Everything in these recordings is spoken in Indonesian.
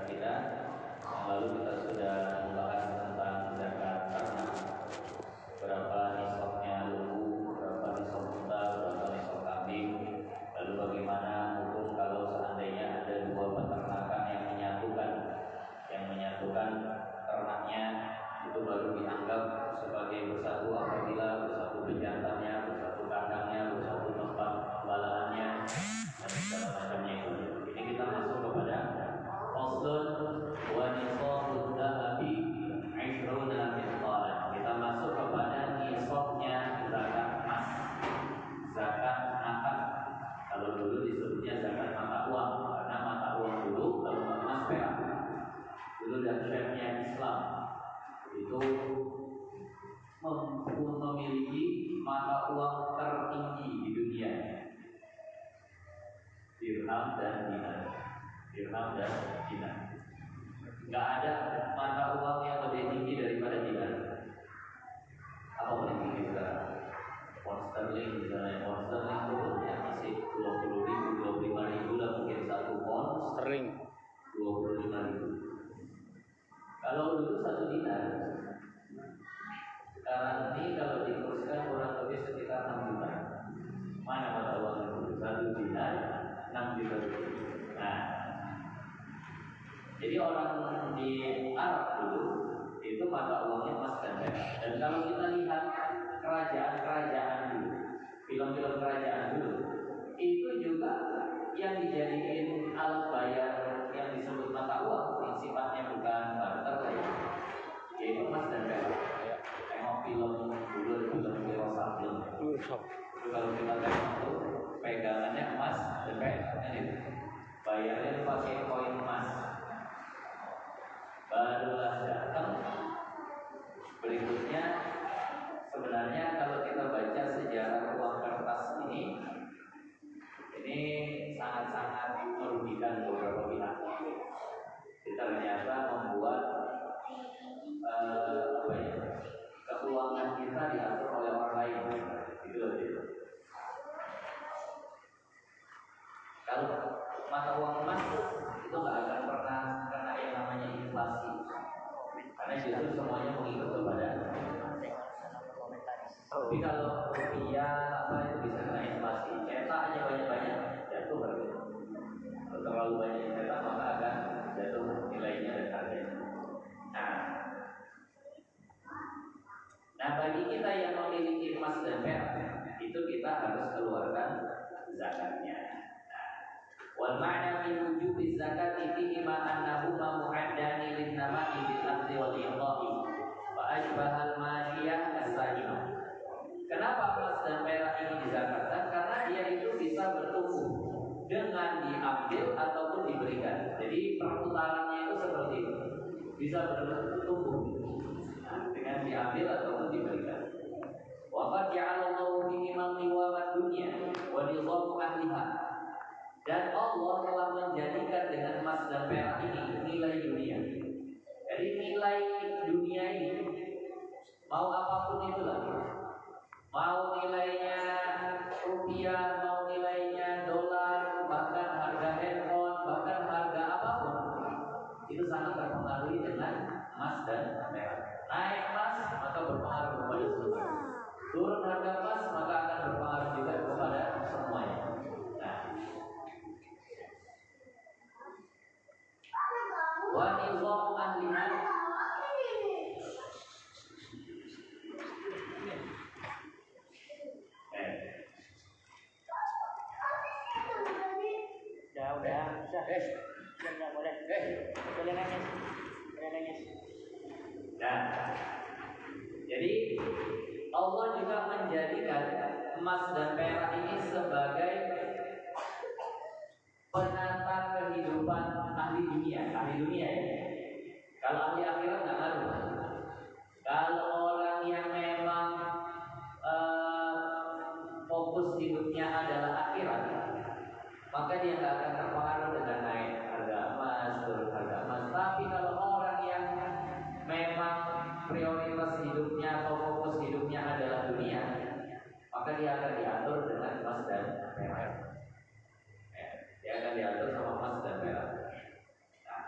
pembahasan kita. Yang lalu kita sudah membahas tentang zakat ternak, berapa nisabnya lembu, berapa nisab unta, berapa nisab kambing. Lalu bagaimana hukum kalau seandainya ada dua peternakan yang menyatukan ternaknya, itu baru dianggap sebagai bersatu apabila bersatu pejantannya, bersatu kandangnya, bersatu tempat pembalaannya dan segala macamnya itu. Ini kita masuk kepada faslun wa nisabud dhahabi 'ishruna mithqalan. Kita masuk kepada nisabnya zakat emas, zakat mata. Kalau dulu disebutnya zakat mata uang, karena mata uang dulu kalau emas perak. Dulu dan syariatnya Islam itu memiliki mata uang tertinggi di dunia, dirham dan dinar. Nggak ada mata uang yang lebih tinggi daripada dinar. Apa paling tinggi sekarang? Pound sterling misalnya, pound sterling itu ya masih 20.000, 25.000 lah mungkin satu pound sterling 25.000. Kalau dulu satu dinar, sekarang ini kalau dikurskan kurang lebih sekitar 6 juta. Mana mata uang itu? Satu dinar 6 juta rupiah. Nah, jadi orang di Arab dulu itu mata uangnya emas dan perak. Dan kalau kita lihat kerajaan-kerajaan dulu, film-film kerajaan dulu, itu juga yang dijadikan alat bayar yang disebut mata uang, yang sifatnya bukan barter, yaitu emas dan perak. Tengok film dulu, film Wirosablen. Kalau kita tengok tuh pegangannya emas dan perak, kan itu. Bayarnya pakai koin emas. Barulah datang berikutnya. Sebenarnya kalau kita baca sejarah uang kertas ini sangat-sangat merugikan beberapa pihak. Kita ternyata membuat keuangan kita diatur oleh orang lain. Gitu. Kalau mata uang emas itu nggak akan pernah kena yang namanya inflasi, karena justru semuanya mengikut kepada. Tapi kalau rupiah itu bisa kena inflasi. Cetak aja banyak-banyak jatuh harganya. Kalau terlalu banyak cetak maka akan jatuh nilainya dan harganya. Nah bagi kita yang memiliki emas dan perak, itu kita harus keluarkan zakatnya. Wal ma'na min wujubi zakati fi ma annahu ma mu'addani lin nama'i bil ardi wal iqa'i wa ashbahal mashiyah as-sajimah. Kenapa emas dan perak ini dizakatkan? Karena dia itu bisa bertumbuh dengan diambil ataupun diberikan. Jadi perputarannya itu seperti itu, bisa bertumbuh dengan diambil ataupun diberikan. Wa qad ja'alallahu fi imam liwamad dunya wa nizamu ahliha. Dan Allah telah menjadikan dengan emas dan perak ini nilai dunia. Jadi nilai dunia ini mau apapun itulah, mau nilainya rupiah, mau nilainya dolar, bahkan harga handphone, bahkan harga apapun, itu sangat terpengaruhi dengan emas dan perak. Naik emas maka berpengaruh kepada semuanya. Turun harga emas maka akan berpengaruh juga kepada semuanya. Wa nizamu ahliha. Udah. Enggak boleh. Boleh nangis. Nah, jadi Allah juga menjadikan emas dan perak ini sebagai penata kehidupan ahli dunia ini. Kalau ahli akhirat nggak ngaruh. Kalau orang yang memang fokus hidupnya adalah akhirat, maka dia nggak akan terpengaruh dengan naik harga emas, turun harga emas. Tapi kalau orang yang memang prioritas hidupnya atau fokus hidupnya adalah dunia, maka dia akan diatur dengan emas dan perak. Dia akan diatur sama emas dan perak. Nah,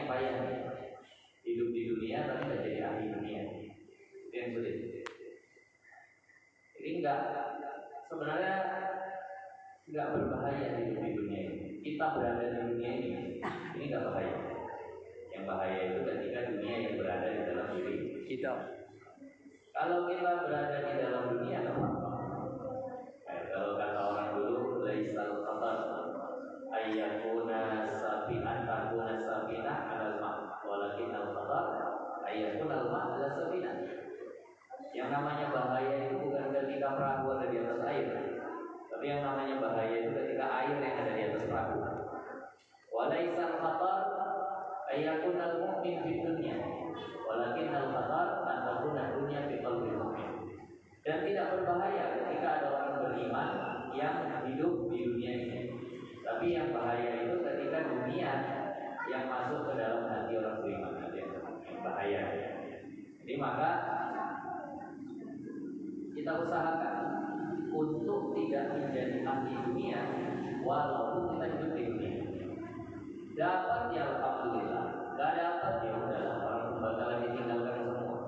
yang payah nih. Hidup di dunia tapi nggak jadi ahli dunia. Itu yang sulit. Jadi sebenarnya nggak berbahaya hidup di dunia ini. Kita berada di dunia ini nggak bahaya. Yang bahaya itu ketika dunia yang berada di dalam diri kita. Kalau kita berada di dalam dunia, nggak apa-apa. Kalau kata orang dulu, laisal khatar ayyakuna safi'an takuna safinah alal ma', walakin al khatar ayyakuna al ma' ala safinah. Yang namanya bahaya itu bukan ketika perahu ada di atas air, tapi yang namanya bahaya itu ketika air yang ada di atas perahu. Walaisal khatar ayyakuna al mu'min fid dunya, walakin al khatar an takuna dunya fi qalbil mu'min. Dan tidak berbahaya ketika ada orang beriman yang hidup di dunia ini. Tapi yang bahaya itu ketika dunia yang masuk ke dalam hati orang beriman, yang bahaya. Jadi maka kita usahakan untuk tidak menjadi ahli dunia walaupun kita hidup di dunia. Dapat ya alhamdulillah, gak dapat ya udahlah, orang bakalan ditinggalkan semua.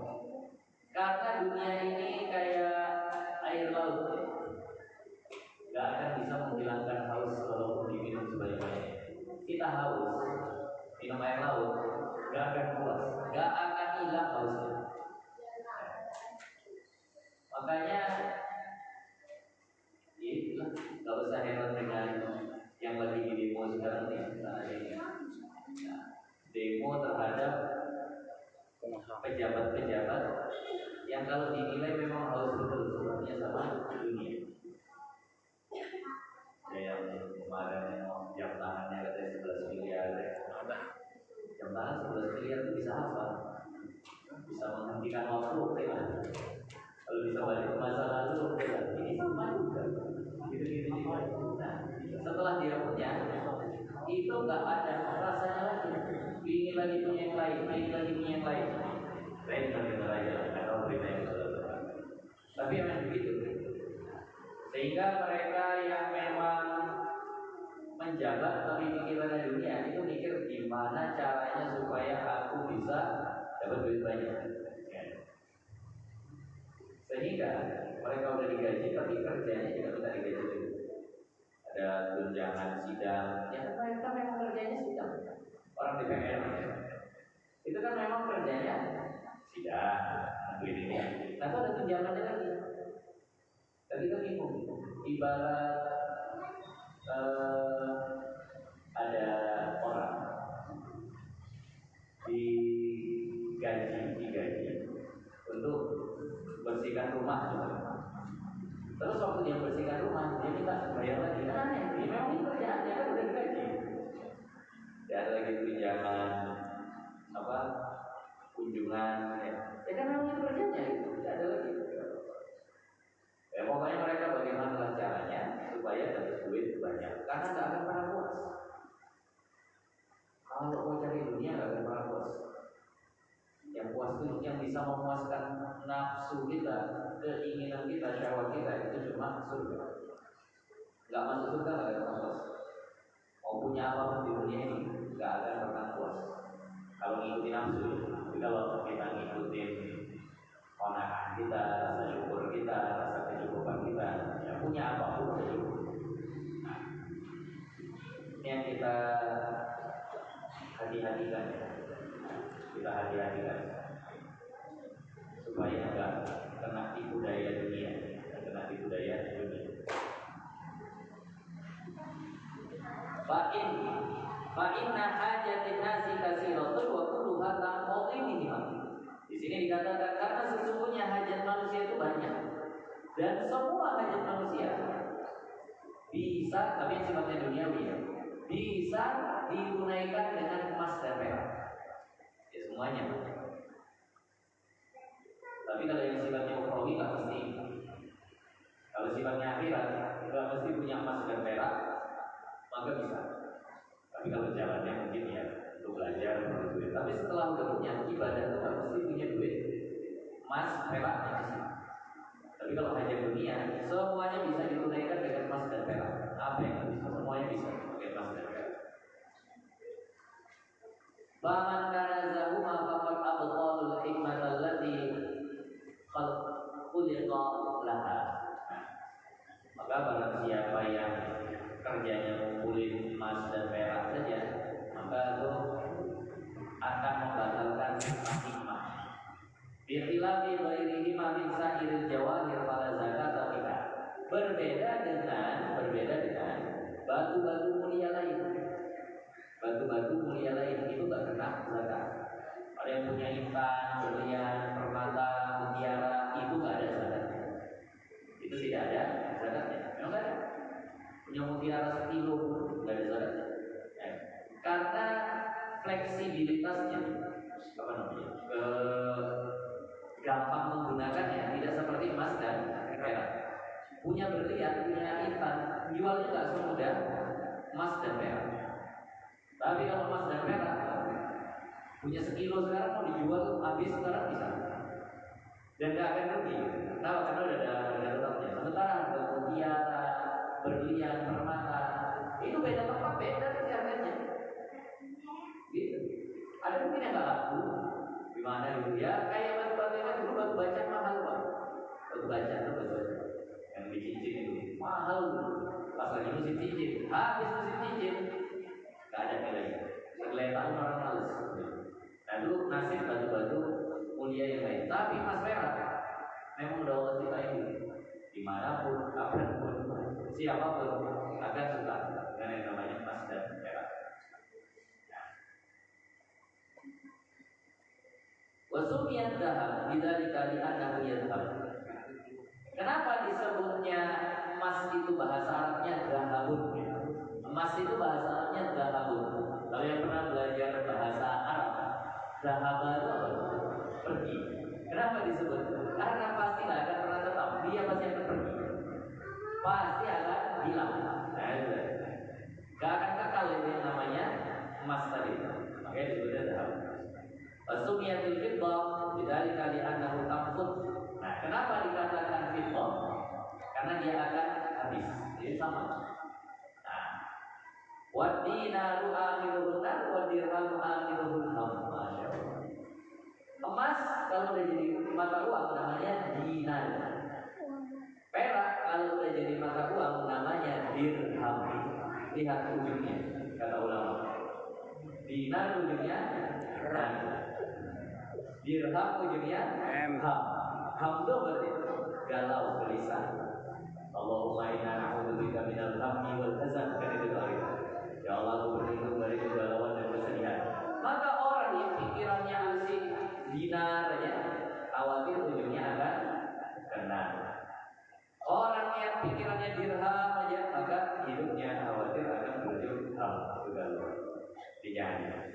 Karena dunia ini kayak air laut, gak akan bisa menghilangkan haus walaupun diminum sebanyak-banyaknya. Kita haus, minum air laut, gak akan puas, gak akan hilang hausnya. Makanya itulah, gak usah heran dengan yang lagi di demo sekarang nih. Demo terhadap pejabat-pejabat yang kalau dinilai memang harus betul sebenarnya sama dunia. Yang kemarin jam tangannya katanya 11 miliar. Jam tangan 11 miliar itu bisa apa? Bisa menghentikan waktu, ya. Kalau bisa balik ke masa lalu, ya. Ini sama juga. Gitu-gitu juga. Nah, setelah dia punya, itu nggak ada rasanya lagi. Ingin lagi punya yang lain, ingin lagi punya yang lain. Lain benar aja, atau berita yang saudara. Tapi memang begitu. Sehingga mereka yang memang menjabat tapi pikirannya dunia itu mikir gimana caranya supaya aku bisa dapat duit banyak. Sehingga mereka udah digaji tapi kerjanya juga minta digaji lagi. Ada tunjangan sidang, ya kan mereka memang kerjanya sidang. Orang DPR itu kan memang kerjanya sidang, ini. Nah, itu ada tunjangannya lagi. Tadi kita bingung, ibarat ada orang digaji untuk bersihkan rumah. Terus waktu dia bersihkan rumah, dia minta bayar lagi. Aneh, ini memang ini kerjaannya kan udah digaji. Dia ada lagi tunjangan kunjungan, ya kan memang itu kerjanya itu, tidak ada lagi. Ya pokoknya mereka bagaimana caranya supaya dapat duit banyak, karena tidak akan pernah puas. Kalau mau cari dunia tidak akan pernah puas. Yang puas itu yang bisa memuaskan nafsu kita, keinginan kita, syahwat kita itu cuma surga. Gak masuk surga gak akan pernah puas. Mau punya apapun di dunia ini gak akan pernah puas. Kalau ngikutin nafsu, tapi kalau kita ngikutin kona'ah kita, rasa syukur kita, rasa kecukupan kita, ya punya apapun sudah cukup. Nah, ini yang kita hati-hatikan ya. Kita hati-hatikan supaya enggak kena tipu daya dunia, kena tipu daya dunia. Fa'inna hajatin nasi kasiratun wa kulluha tanqadi minha. Di sini dikatakan karena sesungguhnya hajat manusia itu banyak dan semua hajat manusia bisa, tapi yang sifatnya duniawi ya, bisa ditunaikan dengan emas dan perak. Ya semuanya. Tapi kalau yang sifatnya ukhrawi nggak mesti. Kalau sifatnya akhirat nggak mesti punya emas dan perak, maka bisa. Tapi kalau jalannya mungkin ya untuk belajar perlu duit. Tapi setelah udah punya ibadah itu nggak mesti punya duit, emas, perak mesti. Tapi kalau hajat dunia semuanya bisa ditunaikan dengan emas dan perak. Apa yang bisa? Semuanya bisa pakai emas dan perak. Faman kana zahuma faqad abtalul hikmata allati khuliqa laha. Maka barang siapa yang kerjanya ngumpulin emas dan perak saja, maka itu akan membatalkan hikmah. Bikhilafi ghairihi ma min sa'iril jawahir fala zakata fiha. Berbeda dengan batu-batu mulia lain. Batu-batu mulia lain itu tak kena zakat. Ada yang punya intan, berlian, permata, mutiara, itu nggak ada zakatnya. Itu tidak ada zakatnya. Memang nggak ada. Punya mutiara sekilo nggak ada zakatnya. Karena fleksibilitasnya, apa namanya, gampang menggunakannya, tidak seperti emas dan perak. Punya berlian, punya intan, jualnya nggak semudah emas dan perak. Tapi kalau emas dan perak punya sekilo sekarang mau dijual habis sekarang bisa, dan nggak akan rugi. Kenapa? Karena udah ada harga tetapnya. Sementara harga mutiara, berlian, permata itu beda tempat, beda harganya. Gitu. Ada mungkin yang nggak laku, gimana gitu ya? Kayak batu-batu kan dulu batu bacan mahal banget. Batu bacan itu batu yang dicincin itu mahal. Pas lagi musim cincin, habis musim cincin nggak ada nilainya. Setelah tahun orang males. Nah itu nasib batu-batu mulia yang lain. Tapi emas perak memang udah Allah ciptain dimanapun, kapanpun, siapapun akan suka dengan yang namanya emas dan perak. Wasumiyat dahab bidzalika li'annahu yadhhab. Kenapa disebutnya emas itu bahasa Arabnya dahabun? Emas itu bahasa Arabnya dahabun. Kalau yang pernah belajar bahasa Arab, dahaba itu apa? Pergi. Kenapa disebut? Karena pasti nggak akan pernah tetap. Dia pasti akan pergi. Pasti akan hilang. Nah, itu nggak akan kekal itu yang namanya emas tadi. Makanya disebutnya dahab. Wasumiyatil fiddah bidzalika li'annahu tanfud. Nah, kenapa dikatakan fiddah? Karena dia akan habis. Jadi sama. Nah, wa dinaru akhiruhun nar wa dirhamu akhiruhun ham. Masyaallah. Emas kalau udah jadi mata uang namanya dinar. Perak kalau udah jadi mata uang namanya dirham. Lihat ujungnya, kata ulama. Dinar ujungnya ran. Dirham ujungnya ham. Ham itu berarti galau, gelisah. Allahumma inna na'udzubika minal hammi wal hazan. Kan itu doa kita. Ya Allah, aku berlindung dari kegalauan dan kesedihan. Maka orang yang pikirannya asik dinar aja, khawatir ujungnya akan kena. Orang yang pikirannya dirham aja, maka hidupnya khawatir akan berujung ham, kegalauan. Dijangan.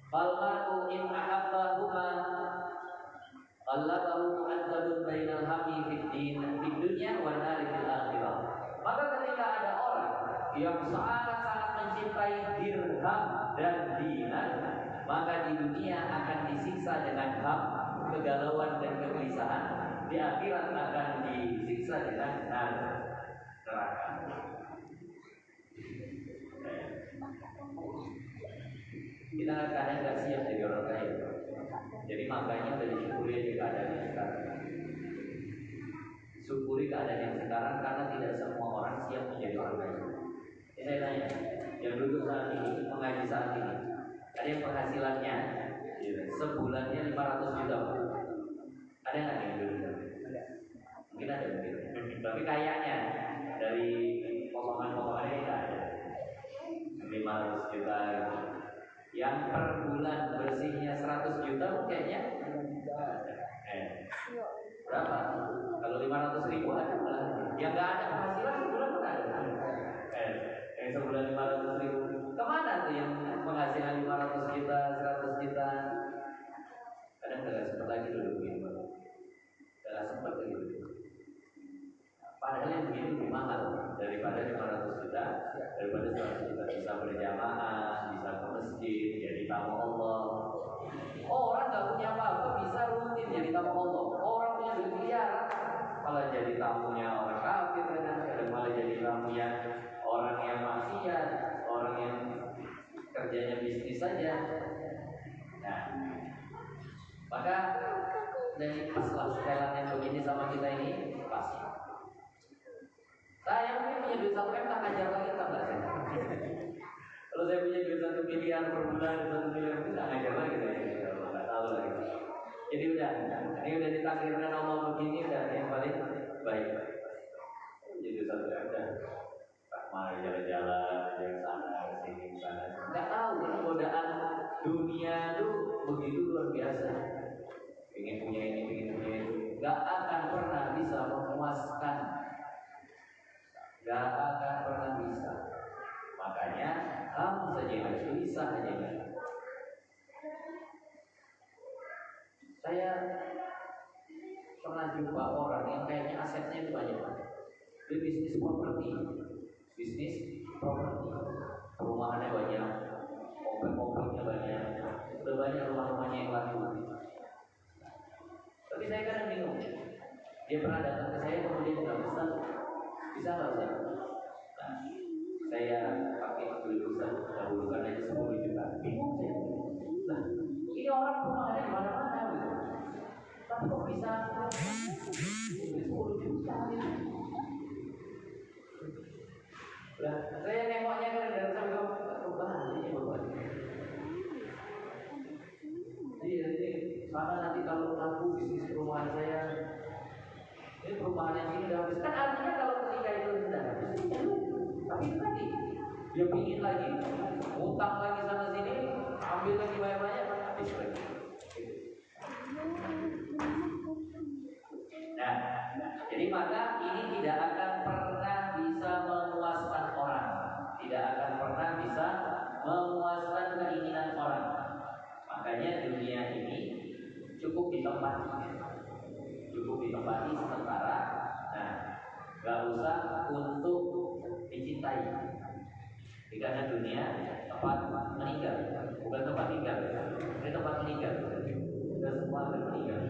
Falmar'u in ahabbahuma qallabahu mu'adzabun bainal hammi fid dunya wa nari fil akhirah. Maka ketika ada orang yang sangat-sangat mencintai dirham dan dinar, maka di dunia akan disiksa dengan ham, kegalauan dan kegelisahan. Di akhirat akan disiksa dengan neraka. Kita kadang nggak siap jadi orang kaya. Jadi makanya udah disyukuri aja keadaan yang sekarang. Syukuri keadaan yang sekarang karena tidak semua orang siap menjadi orang kaya. Saya tanya, yang duduk saat ini, mengaji saat ini, ada yang penghasilannya sebulannya 500 juta. Ada nggak yang duduk? Mungkin ada mungkin. Tapi kayaknya dari potongan-potongannya tidak ada. 500 juta gitu. Yang per bulan bersihnya 100 juta kayaknya berapa? Kalau 500 ribu ada malah. Yang nggak ada penghasilan sebulan pun ada. Yang sebulan 500 ribu kemana tuh yang penghasilan 500 juta, 100 juta? Kadang nggak sempat lagi duduk gitu. Nggak sempat lagi duduk. Padahal yang begini lebih mahal daripada 500 juta, daripada 100 juta. Bisa berjamaah, bisa ke masjid, jadi tamu Allah. Orang nggak punya apa-apa bisa rutin jadi tamu Allah. Orang punya duit miliaran, malah jadi tamunya orang kafir, kadang malah jadi tamunya orang yang maksiat. saja. Nah, maka dari paslah setelan yang begini sama kita ini pas. Saya mungkin punya duit 1 M tak ngajar lagi tambah saya. Kalau saya punya duit 1 miliar per bulan, 1 miliar itu tak ngajar lagi saya. Nggak tahu lagi. Jadi udah, ini udah ditakdirkan Allah begini, udah yang paling baik. Jadi 1 M udah tak mau jalan-jalan, jalan sana, sini, sana. Nggak tahu karena godaan dunia tuh begitu luar biasa. Ingin punya ini, ingin punya itu, nggak akan pernah bisa memuaskan. Gak akan pernah bisa. Makanya kamu saja yang harus bisa saja. Saya pernah jumpa orang yang kayaknya asetnya itu banyak. Dia bisnis properti, perumahannya banyak, komplek-kompleknya banyak, udah banyak rumah-rumahnya yang laku. Tapi saya kadang bingung. Dia pernah datang ke saya kemudian bilang, Ustaz, bisa nggak Ustaz? Nah, saya pakai dulu Ustaz, dahulukan aja 10 juta. Bingung saya. Nah, ini orang rumahnya di mana-mana gitu. Tapi kok bisa 10 juta gitu? Nah, saya nengoknya kan dari sana ini berbalik. Jadi mana nanti kalau laku bisnis perumahan saya, ini perumahan yang ini udah habis. Kan artinya kalau ketika itu sudah habis, tapi itu tadi dia pingin lagi, utang lagi sana sini, ambil lagi banyak-banyak, habis lagi. Nah, jadi maka ini tidak akan pernah bisa memuaskan orang, tidak akan pernah bisa memuaskan keinginan orang. Makanya dunia ini cukup ditempati sementara. Nah, gak usah untuk dicintai. Karena dunia tempat meninggal, bukan tempat tinggal. Ini tempat meninggal. Kita semua akan meninggal.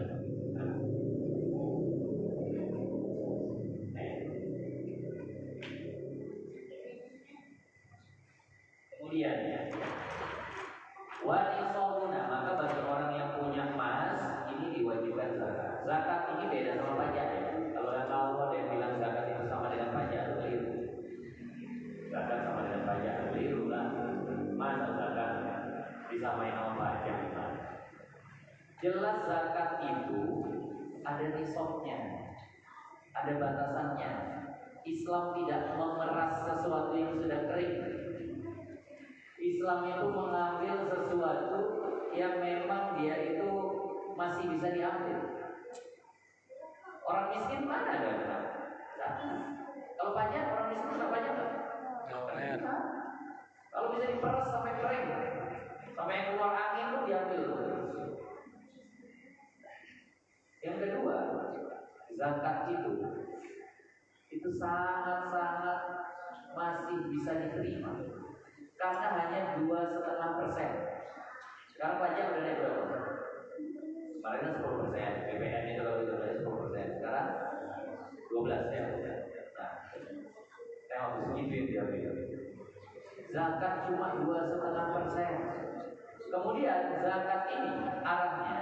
Kemudian wanisabuna, maka bagi orang yang punya emas ini diwajibkan zakat. Zakat ini beda sama pajak ya. Kalau ada yang bilang zakat itu sama dengan pajak, keliru. Zakat sama dengan pajak, keliru lah. Masa zakat disamain sama pajak? Jelas zakat itu ada nisabnya, ada batasannya. Islam tidak memeras sesuatu yang sudah kering. Islam itu mengambil sesuatu yang memang dia itu masih bisa diambil. Orang miskin mana ada? Kalau pajak, orang miskin nggak pajak nggak? Kalau bisa diperas sampai kering, sampai yang keluar angin itu diambil. Yang kedua, zakat itu sangat-sangat masih bisa diterima karena hanya 2,5%. Sekarang pajak udah naik berapa? Kemarin kan 10%, BPN itu kalau itu dari 10%, sekarang 12 ya. Nah, saya mau segitu dia bilang. Zakat cuma 2,5%. Kemudian zakat ini arahnya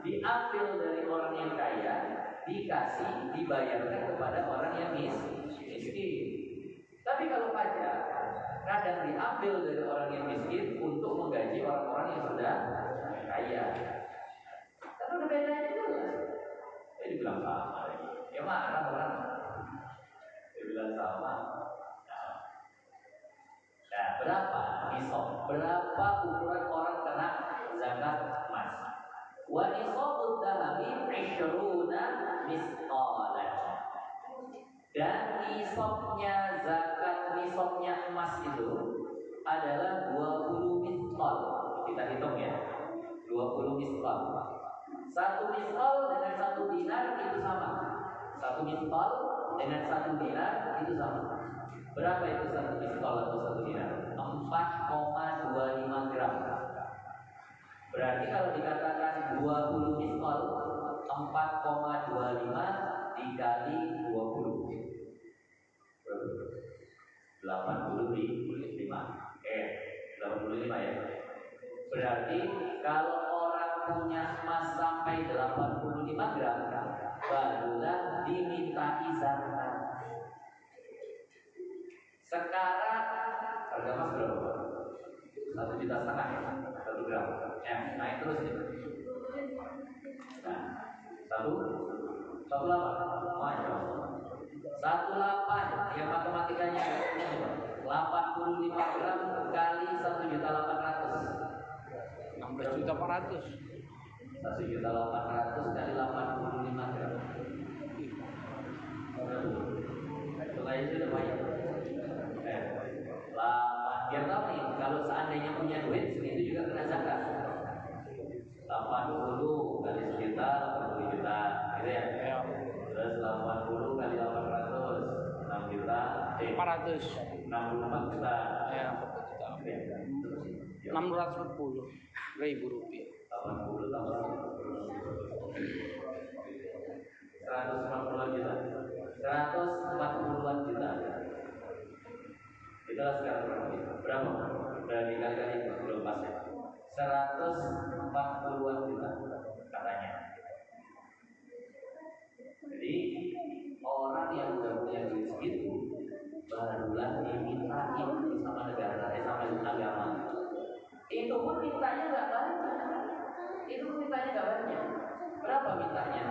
diambil dari orang yang kaya, dibayarkan kepada orang yang miskin. Tapi kalau pajak kadang diambil dari orang yang miskin untuk menggaji orang-orang yang sudah kaya. Karena udah bedanya jelas. Dia dibilang sama, ya marah orang. Dia bilang sama. Nah, berapa nisab? Berapa ukuran orang kena zakat emas? Wa nisabud dhahabi 20 misqalan. Dan nisabnya zakat, nisabnya emas itu adalah 20 misqal. Kita hitung ya. 20 misqal. 1 misqal dengan 1 dinar itu sama. 1 misqal dengan 1 dinar itu sama. Berapa itu 1 misqal atau 1 dinar? 4,25 gram. Berarti kalau dikatakan 20 misqal, 4,25 dikali 20. 85. 85 ya. Berarti kalau orang punya emas sampai 85 gram, barulah diminta zakat. Sekarang harga emas berapa? 1,5 juta ya, 1 gram. Ya, naik terus nih. Nah, satu delapan, masya Allah. 18 yang matematikanya 85 gram kali 1.800.000. 16.400.000. 1.800.000 kali 85 gram. Itu aja sudah banyak. Biar tahu nih, kalau seandainya punya duit segitu juga kena zakat. 80 kali sejuta, 80 juta, gitu ya. Terus 80 kali 800, 6 juta, 400. 64 juta. Ya, 4 juta. 640.000 rupiah. 80 tambah 150 juta. 140-an juta. Itulah sekarang berapa? Udah dikali-kali belum pas ya. 140-an juta katanya. Jadi orang yang udah punya duit segitu barulah dimintain sama negara, sama agama. Itu pun mintanya nggak banyak. Berapa mintanya?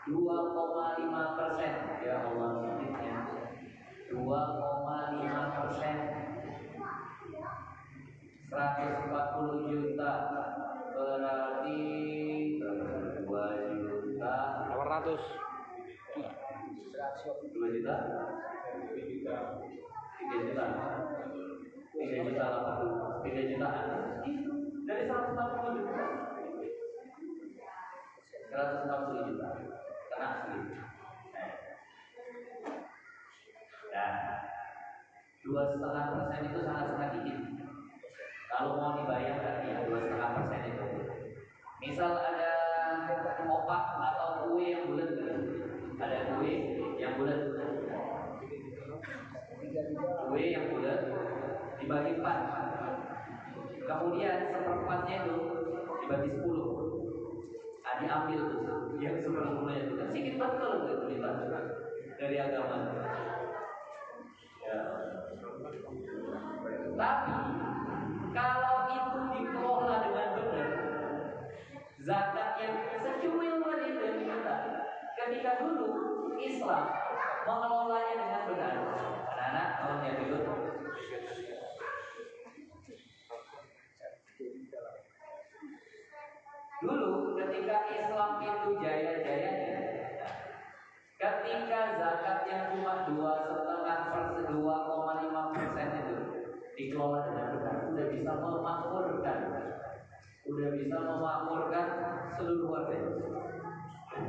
2,5%. Ya Allah, sedikitnya 2,5%. 140 juta berarti 2 juta 800. 2 juta 3 juta 3 juta 3 jutaan dari 140 juta 140 juta kena segitu. Nah, 2,5% itu sangat dikit. Kalau mau dibayangkan ya 2,5% itu, misal ada opak atau kue yang bulat, dibagi 4, kemudian seperempatnya itu dibagi 10. Diambil tuh yang seperempatnya itu kan sedikit betul itu dari agama. Ya. Tapi kalau itu dikelola dengan benar, zakat yang secuil itu yang kita. Ketika dulu Islam mengelolanya dengan benar, anak-anak tolong ya dulu. Dulu ketika Islam itu jaya-jayanya, ketika zakat yang cuma 2,5% itu dikelola dengan benar, udah bisa memakmurkan seluruh warga.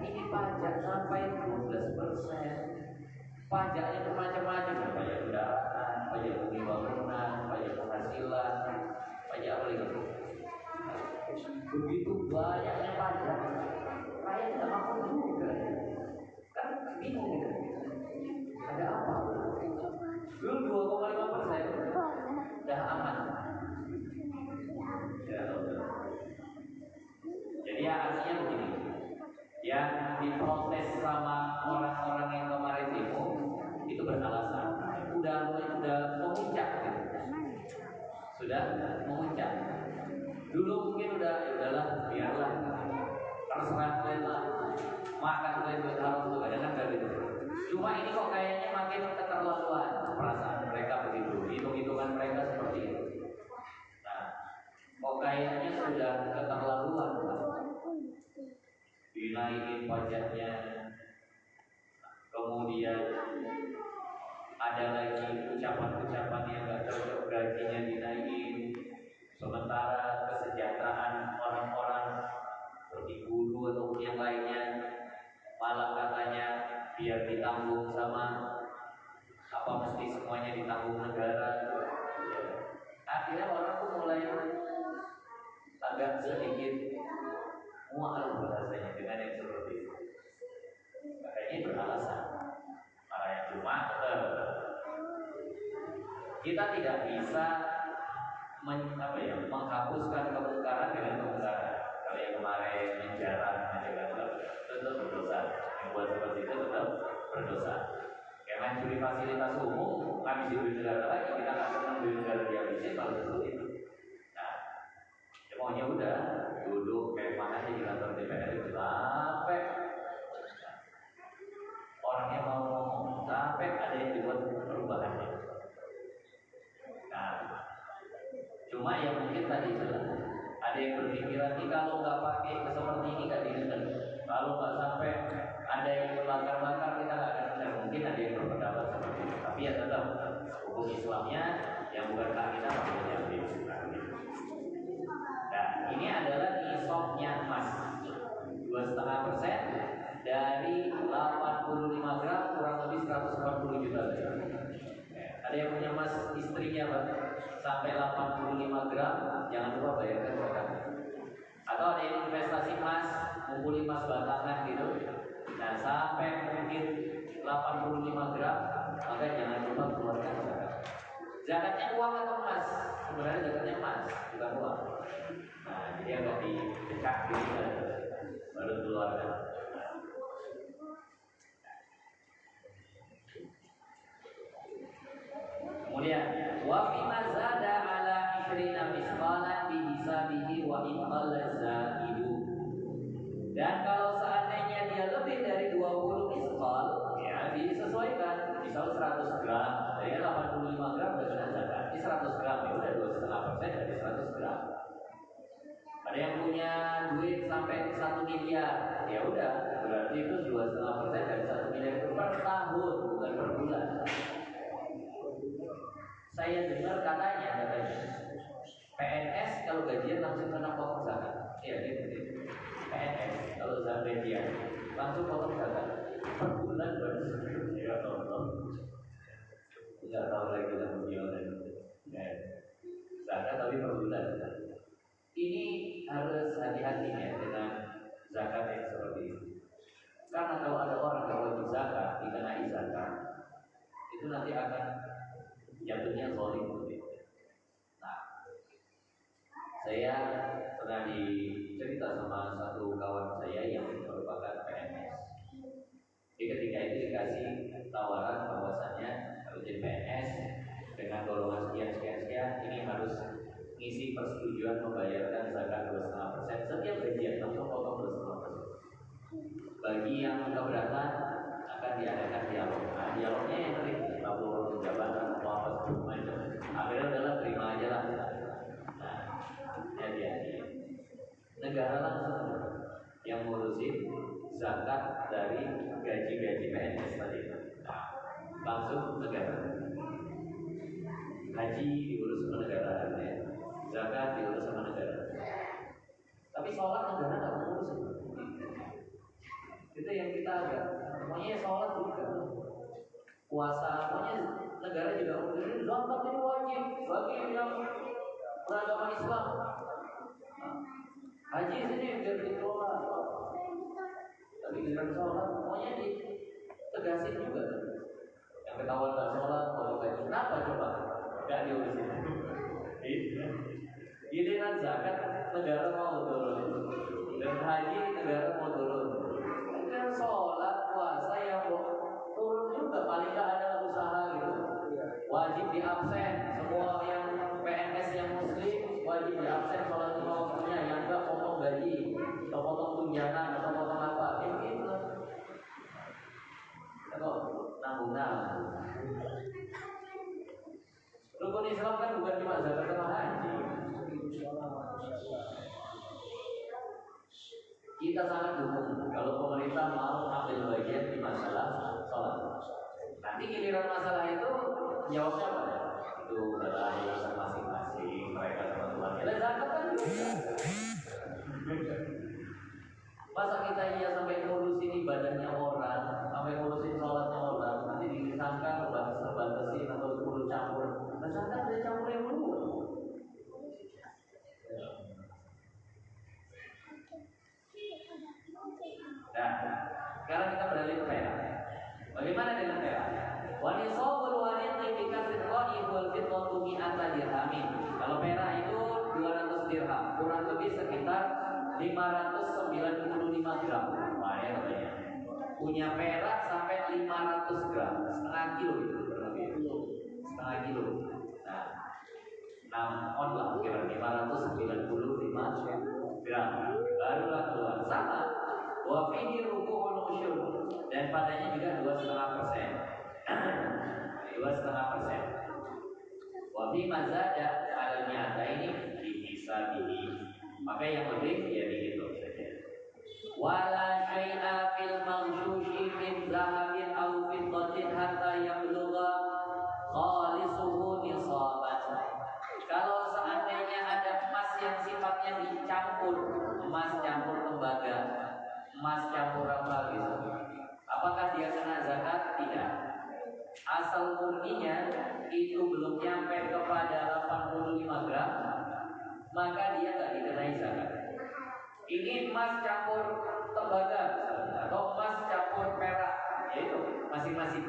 Ini pajak sampai 12%. Pajaknya bermacam-macam, pajak kendaraan, pajak bumi bangunan, pajak penghasilan, pajak apa lagi? Begitu banyaknya pajak, rakyat tidak mampu juga. Kan bingung gitu. Ada apa? Dulu 2,5% udah aman. Jadi ya artinya begini, yang diprotes sama orang-orang yang kemarin demo itu beralasan udah memuncak gitu. Sudah memuncak. Dulu mungkin udahlah biarlah terserah kalian lah, makan kalian harus tuh kadang kan gitu. Cuma ini kok kayaknya makin keterlaluan perasaan mereka begitu, hitung-hitungan mereka seperti itu. Nah, kok kayaknya sudah keterlaluan, dinaikin pajaknya, kemudian ada lagi ucapan-ucapan yang gak cocok, gajinya dinaikin, sementara kesejahteraan orang-orang seperti guru atau yang lainnya malah katanya biar ditanggung sama apa mesti semuanya ditanggung negara. Akhirnya orang tuh mulai agak sedikit mual bahasanya dengan yang seperti itu. Makanya beralasan. Makanya cuma kita tidak bisa menghapuskan kemungkaran dengan kemungkaran. Kalau yang kemarin menjarah, tetap berdosa. Yang buat seperti itu tetap berdosa. Yang mencuri fasilitas umum, habis duit negara lagi, kita nggak senang duit negara dihabisin, kalau seperti itu. Nah, ya maunya udah duduk kayak mana aja di kantor DPR itu sampai orangnya mau ngomong, sampai ada yang dibuat perubahannya. Nah, cuma ya mungkin tadi ada yang berpikiran ini kalau nggak pakai seperti ini nggak didengar. Kalau nggak sampai ada yang bakar-bakar kita nggak akan dengar. Mungkin ada yang berpendapat seperti itu. Tapi ya tetap hukum Islamnya yang bukan hak kita masih diambil. Nah, ini adalah nisabnya emas 2,5% dari 85 gram kurang lebih 140 juta. Ada yang punya emas istrinya Pak, sampai 85 gram, jangan lupa bayarkan zakat. Atau ada yang investasi emas, ngumpulin emas batangan gitu. Nah, sampai mungkin 85 gram, maka jangan lupa keluarkan zakat. Zakatnya uang atau emas? Sebenarnya zakatnya emas, bukan uang. Nah, jadi agak dicek gitu kan, baru keluarkan. Kemudian wa fi mazada ala 20 misqalan bi hisabihi wa in qalla zaidu. Dan kalau seandainya dia lebih dari 20 misqal, ya disesuaikan. Misal 100 gram, dari 85 gram udah kena zakat. Ini 100 gram ya udah 2,5% dari 100 gram. Ada yang punya duit sampai 1 miliar, ya udah berarti itu 2,5% dari 1 miliar itu per tahun, bukan per bulan. Saya dengar katanya PNS kalau gajian langsung kena potong zakat. Iya gitu. PNS kalau gajian langsung potong zakat per bulan baru ya Allah. Nggak tahu lagi dalam beliau zakat tapi per bulan. Ini harus hati-hati ya dengan zakat yang seperti ini. Karena kalau ada orang yang wajib zakat dikenai zakat, itu nanti akan jatuhnya zalim. Nah, saya pernah dicerita sama satu kawan saya yang merupakan PNS. Jadi ketika itu dikasih tawaran bahwasannya kalau jadi PNS dengan golongan sekian ini harus ngisi persetujuan membayarkan zakat 2,5% setiap gajian, langsung potong 2,5%. Bagi yang keberatan akan diadakan dialog. Nah, dialognya yang penting, lalu jabatan atau apa macam. Akhirnya adalah terima aja lah. Nah, jadi negara langsung yang ngurusin zakat dari gaji PNS tadi. Nah, langsung negara. Haji diurus sama negara, ya. Zakat diurus sama negara. Tapi sholat negara nggak mengurus. Itu yang kita agak, pokoknya sholat juga, puasa, pokoknya negara juga urus. Zakat ini wajib bagi yang beragama Islam. Haji sini biar dikelola. Tapi giliran sholat, pokoknya ditegasin juga. Yang ketahuan nggak sholat, kalau gaji, kenapa coba? Gak diurusin. Giliran zakat negara mau turun, dan haji negara mau turun. Dan sholat, puasa yang turun juga paling nggak ada usaha gitu. Wajib di absen semua yang PNS yang muslim wajib di absen sholat lima waktunya, yang nggak potong gaji atau potong tunjangan atau potong apa, gitu. Kok nanggung. Rukun Islam kan bukan cuma zakat sama haji. Kita sangat dukung kalau pemerintah mau ambil bagian di masalah sholat. Nanti giliran masalah itu jawabnya apa? Itu adalah urusan masing-masing mereka teman-teman. Ya zakat kan juga. Masa kita sampai ngurusin ibadahnya orang, sampai ngurusin sholatnya orang, nanti disangka batasin atau perlu campur. Nah, zakat ada campur yang dulu. Nah, sekarang kita beralih ke perak. Bagaimana dengan perak? Wa nisabul wariqi bi kasri qa'i wal fitratu mi'ata dirhamin. Kalau perak 595 gram. Lumayan katanya. Punya perak sampai 500 gram, setengah kilo itu kurang lebih. Setengah kilo. Nah, 6 on lah kira 595 gram. Barulah keluar. Sama. Wa fihi ruku'un usyur, dan padanya juga 2,5%. 2,5%. Wa fi mazada al-nyata ini bisa ini. Maka yang lebih ya dihitung saja. Wala syai'a fil maghshushi min zahabin aw fiddatin hatta yablugha khalisuhu nisaban. Kalau seandainya ada emas yang sifatnya dicampur, emas campur tembaga, emas campur apa gitu, apakah dia kena zakat? Tidak. Asal murninya itu belum nyampe kepada 85 gram, maka dia nggak dikenai zakat. Ini emas campur tembaga atau emas campur perak, yaitu masing-masing.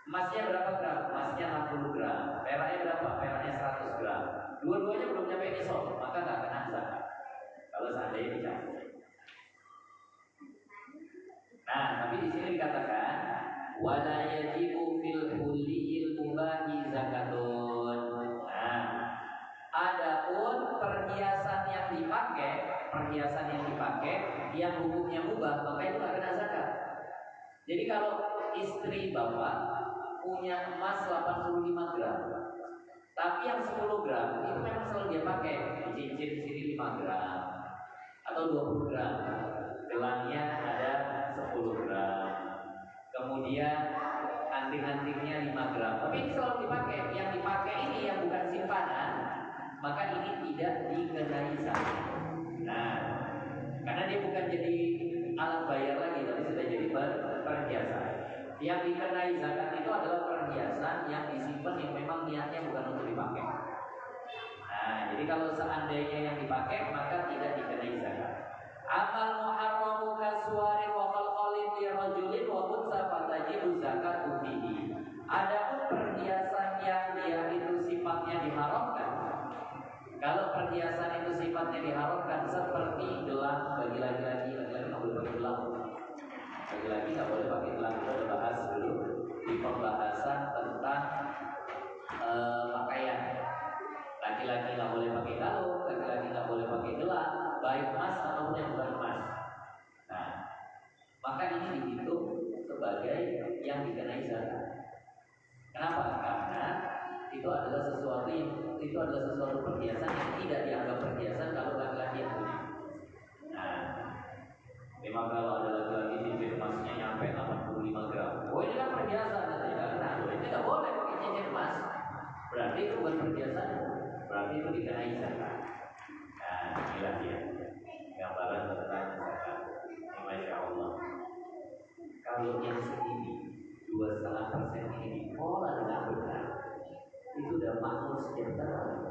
Emasnya berapa gram? Emasnya 60 gram. Peraknya berapa? Peraknya 100 gram. Dua-duanya belum nyampe nisab, maka nggak kena zakat. Kalau seandainya dicampur. Nah, tapi di sini dikatakan wala yajibu fil hulliyil mubahi zakatun. Nah, adapun perhiasan yang dipakai yang hukumnya mubah, maka itu nggak kena zakat. Jadi kalau istri bapak punya emas 85 gram, tapi yang 10 gram itu memang selalu dia pakai, cincin di sini 5 gram atau 20 gram, gelangnya ada 10 gram, kemudian anting-antingnya 5 gram, tapi ini selalu dipakai. Yang dipakai ini yang bukan simpanan, maka ini tidak dikenai zakat. Nah, karena dia bukan jadi alat bayar lagi, tapi sudah jadi perhiasan. Yang dikenai zakat itu adalah perhiasan yang disimpan yang memang niatnya bukan untuk dipakai. Nah, jadi kalau seandainya yang dipakai, maka tidak dikenai zakat. Amal muharramu kaswari wa qalqalin li rajulin wa unsa fatajibu zakatu fihi. Adapun perhiasan yang dia itu sifatnya diharamkan. Kalau perhiasan itu sifatnya diharamkan seperti gelang bagi laki-laki, laki-laki nggak boleh pakai gelang. Laki-laki nggak boleh pakai gelang. Kita udah bahas dulu di pembahasan tentang pakaian. Laki-laki nggak boleh pakai kalung, laki-laki nggak boleh pakai gelang, baik emas ataupun yang bukan emas. Nah, maka ini dihitung sebagai yang dikenai zakat. Kenapa? Karena itu adalah sesuatu perhiasan yang tidak dianggap perhiasan kalau laki-laki yang punya. Nah, memang kalau ada laki-laki cincin emasnya nyampe 85 gram, oh ini kan perhiasan, nah ini nggak boleh pakai cincin emas. Berarti itu bukan perhiasan, berarti itu dikenai zakat. Nah, inilah dia gambaran tentang zakat. Masya Allah. Kalau yang segini 2,5% ini diolah dengan benar, itu udah makmur sejahtera.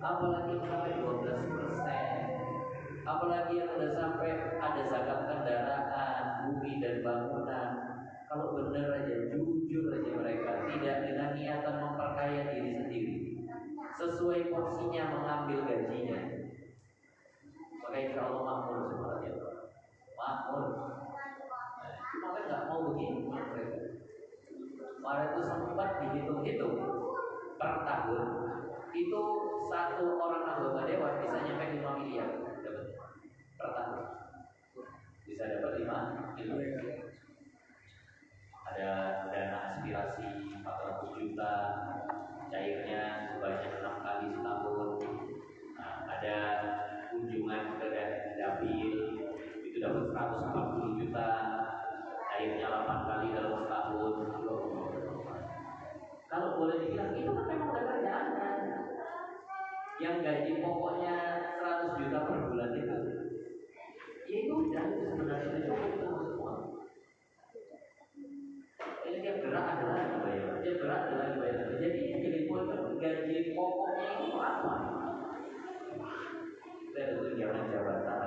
Apalagi sampai 12%, apalagi yang udah sampai ada zakat kendaraan, bumi dan bangunan. Kalau benar aja, jujur aja mereka, tidak dengan niatan memperkaya diri sendiri, sesuai porsinya mengambil gajinya, maka insya Allah makmur semuanya. Makmur. Cuma kan nggak mau begini mereka. Kemarin itu sempat dihitung-hitung per tahun itu satu orang anggota dewan bisa nyampe 5 miliar dapat per tahun. Bisa dapat 5 miliar. Ada dana aspirasi 400 juta, cairnya sebanyak 6 kali setahun. Nah, ada kunjungan ke dapil itu dapat 140 juta, cairnya 8 kali dalam setahun. Kalau boleh dibilang itu kan memang udah kerjaan kan? Yang gaji pokoknya 100 juta per bulan itu, ya itu udah, itu sebenarnya sudah cukup untuk semua. Ini dia gerak adalah dibayar, dia gerak adalah dibayar. Jadi yang jadi poin gaji pokoknya itu apa? Kita ada tunjangan jabatan,